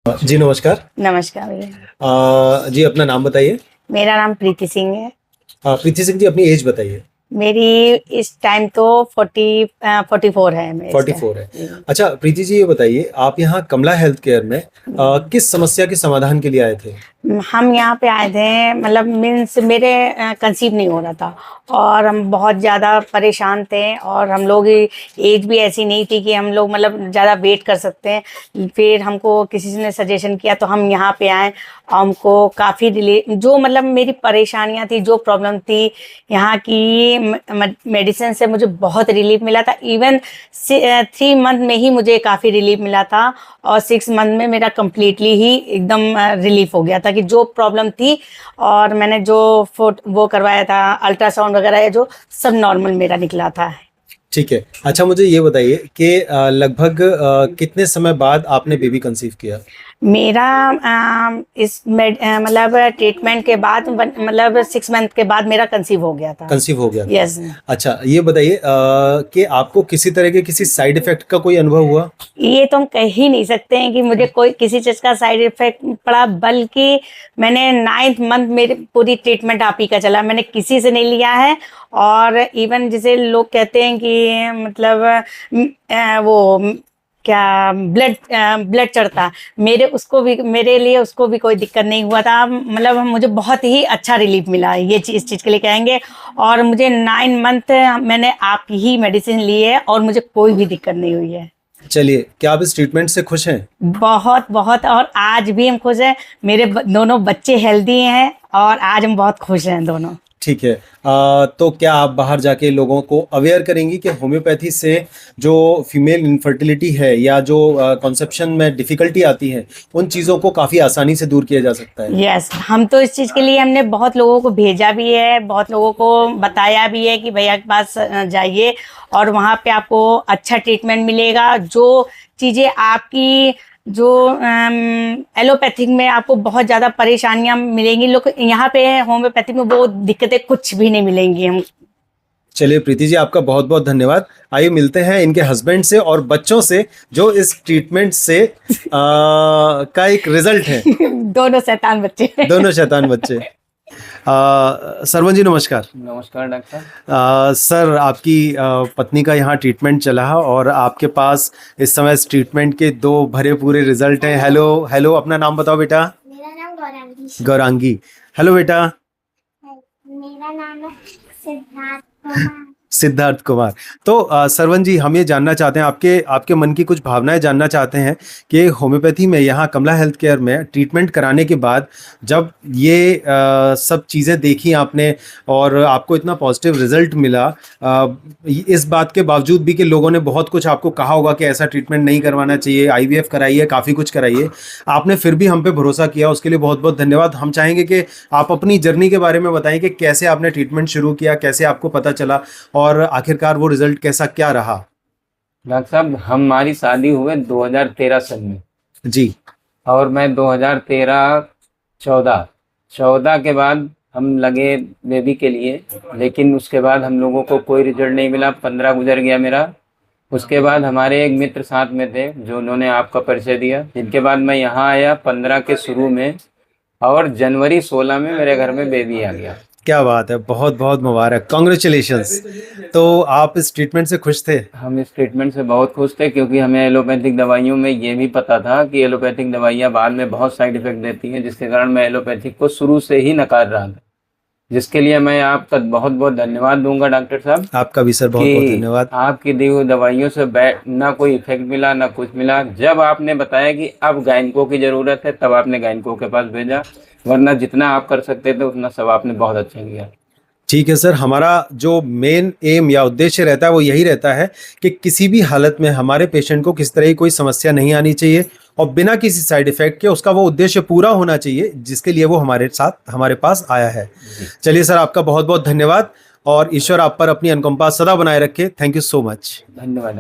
जी नमस्कार। नमस्कार भैया। जी अपना नाम बताइए। मेरा नाम प्रीति सिंह है। प्रीति सिंह जी अपनी एज बताइए। मेरी इस टाइम तो 44 है मेरे इस 44 है। टाइम। अच्छा प्रीति जी ये बताइए आप यहाँ कमला हेल्थ केयर में किस समस्या के समाधान के लिए आए थे? हम यहाँ पे आए थे, मतलब मीन्स मेरे कंसीव नहीं हो रहा था और हम बहुत ज़्यादा परेशान थे और हम लोग एज भी ऐसी नहीं थी कि हम लोग मतलब ज़्यादा वेट कर सकते हैं। फिर हमको किसी ने सजेशन किया तो हम यहाँ पे आए। हमको काफ़ी जो मतलब मेरी परेशानियाँ थी, जो प्रॉब्लम थी, यहाँ की मेडिसिन से मुझे बहुत रिलीफ मिला था। इवन 3 मंथ में ही मुझे काफ़ी रिलीफ मिला था और 6 मंथ में मेरा कम्प्लीटली ही एकदम रिलीफ हो गया था कि जो प्रॉब्लम थी। और मैंने जो वो करवाया था अल्ट्रासाउंड वगैरह, जो सब नॉर्मल मेरा निकला था। ठीक है। अच्छा मुझे ये बताइए कि लगभग कितने समय बाद आपने बेबी कंसीव किया? मेरा मतलब ट्रीटमेंट के बाद मतलब 6 मंथ के बाद मेरा कंसीव हो गया था। कंसीव हो गया था। यस। अच्छा ये बताइए कि आपको किसी तरह के किसी साइड इफेक्ट का कोई अनुभव हुआ? ये तो हम कह ही नहीं सकते हैं कि मुझे कोई किसी चीज़ का साइड इफेक्ट पड़ा, बल्कि मैंने 9th मंथ मेरी पूरी ट्रीटमेंट आप ही का चला, मैंने किसी से नहीं लिया है। और इवन जैसे लोग कहते हैं कि मतलब वो क्या ब्लड चढ़ता, मेरे लिए उसको भी कोई दिक्कत नहीं हुआ था। मतलब मुझे बहुत ही अच्छा रिलीफ मिला है, ये इस चीज़ के लिए कहेंगे। और मुझे 9 मंथ मैंने आप ही मेडिसिन ली है और मुझे कोई भी दिक्कत नहीं हुई है। चलिए क्या आप इस ट्रीटमेंट से खुश हैं? बहुत बहुत, और आज भी हम खुश हैं। मेरे दोनों बच्चे हेल्दी हैं और आज हम बहुत खुश हैं दोनों। ठीक है। तो क्या आप बाहर जाके लोगों को अवेयर करेंगी कि होम्योपैथी से जो फीमेल इनफर्टिलिटी है या जो कॉन्सेप्शन में डिफ़िकल्टी आती है उन चीज़ों को काफ़ी आसानी से दूर किया जा सकता है? यस, हम तो इस चीज़ के लिए हमने बहुत लोगों को भेजा भी है, बहुत लोगों को बताया भी है कि भैया के पास जाइए और वहाँ पे आपको अच्छा ट्रीटमेंट मिलेगा। जो चीज़ें आपकी जो एलोपैथिक में आपको बहुत ज़्यादा परेशानियां मिलेंगी, लोग यहाँ पे होम्योपैथिक में वो दिक्कतें कुछ भी नहीं मिलेंगी हम। चलिए प्रीति जी आपका बहुत बहुत धन्यवाद। आइए मिलते हैं इनके हस्बैंड से और बच्चों से जो इस ट्रीटमेंट से का एक रिजल्ट है। दोनों शैतान बच्चे। दोनों शैतान बच्चे। सरवन जी नमस्कार। नमस्कार डॉक्टर। सर आपकी पत्नी का यहाँ ट्रीटमेंट चला और आपके पास इस समय इस ट्रीटमेंट के 2 भरे पूरे रिजल्ट हैं। हेलो हेलो, अपना नाम बताओ बेटा। मेरा नाम गौरांगी। गौरांगी। हेलो बेटा। मेरा नाम है सिद्धार्थ कुमार। सिद्धार्थ कुमार। तो सरवन जी हम ये जानना चाहते हैं, आपके मन की कुछ भावनाएं जानना चाहते हैं कि होम्योपैथी में यहाँ कमला हेल्थ केयर में ट्रीटमेंट कराने के बाद जब ये सब चीज़ें देखी आपने और आपको इतना पॉजिटिव रिजल्ट मिला, इस बात के बावजूद भी कि लोगों ने बहुत कुछ आपको कहा होगा कि ऐसा ट्रीटमेंट नहीं करवाना चाहिए, IVF कराइए, काफ़ी कुछ कराइए, आपने फिर भी हम पे भरोसा किया, उसके लिए बहुत बहुत धन्यवाद। हम चाहेंगे कि आप अपनी जर्नी के बारे में बताएं कि कैसे आपने ट्रीटमेंट शुरू किया, कैसे आपको पता चला और आखिरकार वो रिजल्ट कैसा क्या रहा? डॉक्टर साहब हमारी शादी हुए 2013 सन में जी। और मैं 2013-14 के बाद हम लगे बेबी के लिए, लेकिन उसके बाद हम लोगों को कोई रिजल्ट नहीं मिला। 15 गुजर गया मेरा। उसके बाद हमारे एक मित्र साथ में थे जो उन्होंने आपका परिचय दिया, जिनके बाद मैं यहाँ आया 15 के शुरू में और जनवरी 16 में मेरे घर में बेबी आ गया। क्या बात है, बहुत बहुत मुबारक, कॉन्ग्रेचुलेशंस। तो आप इस ट्रीटमेंट से खुश थे? हम इस ट्रीटमेंट से बहुत खुश थे क्योंकि हमें एलोपैथिक दवाइयों में ये भी पता था कि एलोपैथिक दवाइयाँ बाद में बहुत साइड इफेक्ट देती हैं, जिसके कारण मैं एलोपैथिक को शुरू से ही नकार रहा था, जिसके लिए मैं आपका बहुत बहुत धन्यवाद दूंगा डॉक्टर साहब। आपका भी सर बहुत बहुत धन्यवाद। आपकी दी हुई दवाइयों से ना कोई इफेक्ट मिला ना कुछ मिला। जब आपने बताया कि अब गायनको की ज़रूरत है तब आपने गायनको के पास भेजा, वरना जितना आप कर सकते थे उतना सब आपने बहुत अच्छा किया। ठीक है सर, हमारा जो मेन एम या उद्देश्य रहता है वो यही रहता है कि किसी भी हालत में हमारे पेशेंट को किस तरह की कोई समस्या नहीं आनी चाहिए और बिना किसी साइड इफेक्ट के उसका वो उद्देश्य पूरा होना चाहिए जिसके लिए वो हमारे पास आया है। चलिए सर आपका बहुत बहुत धन्यवाद और ईश्वर आप पर अपनी अनुकंपा सदा बनाए रखे। Thank you so much. धन्यवाद।